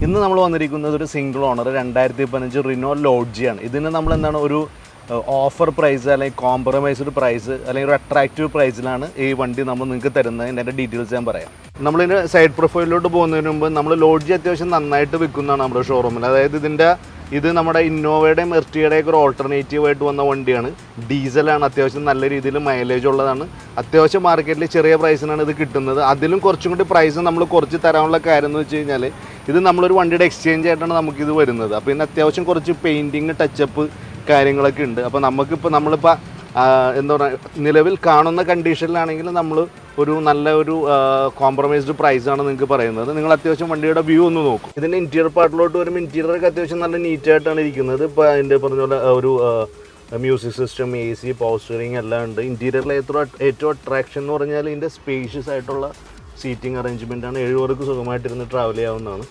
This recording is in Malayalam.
ഇന്ന് നമ്മൾ വന്നിരിക്കുന്നത് ഒരു സിംഗിൾ ഓണർ 2015 റിനോ ലോഡ്ജിയാണ്. ഇതിന് നമ്മൾ എന്താണ് ഒരു ഓഫർ പ്രൈസ് അല്ലെങ്കിൽ കോംപ്രമൈസ്ഡ് പ്രൈസ് അല്ലെങ്കിൽ ഒരു അട്രാക്റ്റീവ് പ്രൈസിലാണ് ഈ വണ്ടി നമ്മൾ നിങ്ങൾക്ക് തരുന്നത്. ഇതിൻ്റെ ഡീറ്റെയിൽസ് ഞാൻ പറയാം. നമ്മളിതിന് സൈഡ് പ്രൊഫൈലിലോട്ട് പോകുന്നതിന് മുമ്പ് നമ്മൾ ലോഡ്ജി അത്യാവശ്യം നന്നായിട്ട് വിൽക്കുന്നതാണ് നമ്മുടെ ഷോറൂമിൽ. അതായത് ഇത് നമ്മുടെ ഇന്നോവയുടെയും എർട്ടിയുടെയൊക്കെ ഒരു ഓൾട്ടർനേറ്റീവ് ആയിട്ട് വന്ന വണ്ടിയാണ്. ഡീസലാണ്, അത്യാവശ്യം നല്ല രീതിയിൽ മൈലേജ് ഉള്ളതാണ്. അത്യാവശ്യം മാർക്കറ്റിൽ ചെറിയ പ്രൈസിനാണ് ഇത് കിട്ടുന്നത്. അതിലും കുറച്ചും കൂടി പ്രൈസ് നമ്മൾ കുറച്ച് തരാനുള്ള കാര്യം എന്ന് വെച്ച് കഴിഞ്ഞാൽ ഇത് നമ്മളൊരു വണ്ടിയുടെ എക്സ്ചേഞ്ച് ആയിട്ടാണ് നമുക്കിത് വരുന്നത്. അപ്പോൾ ഇതിന് അത്യാവശ്യം കുറച്ച് പെയിൻറ്റിങ് ടച്ചപ്പ് കാര്യങ്ങളൊക്കെ ഉണ്ട്. അപ്പോൾ നമ്മളിപ്പോൾ എന്താ പറയുക, നിലവിൽ കാണുന്ന കണ്ടീഷനിലാണെങ്കിൽ നമ്മൾ ഒരു നല്ല ഒരു കോംപ്രമൈസ്ഡ് പ്രൈസാണ് നിങ്ങൾക്ക് പറയുന്നത്. നിങ്ങൾ അത്യാവശ്യം വണ്ടിയുടെ വ്യൂ ഒന്ന് നോക്കും. ഇതിൻ്റെ ഇൻറ്റീരിയർ പാർട്ടിലോട്ട് വരുമ്പോൾ ഇൻറ്റീരിയറൊക്കെ അത്യാവശ്യം നല്ല നീറ്റായിട്ടാണ് ഇരിക്കുന്നത്. ഇപ്പോൾ അതിൻ്റെ പറഞ്ഞ പോലെ ഒരു music system, AC, power steering എല്ലാം ഉണ്ട്. ഇൻറ്റീരിയറിലെ ഏറ്റവും അട്രാക്ഷൻ എന്ന് പറഞ്ഞാൽ ഇതിൻ്റെ സ്പേഷ്യസ് ആയിട്ടുള്ള സീറ്റിംഗ് അറേഞ്ച്മെൻ്റ് ആണ്. 7 പേർക്ക് സുഖമായിട്ടിരുന്ന് ട്രാവൽ ചെയ്യാവുന്നതാണ്.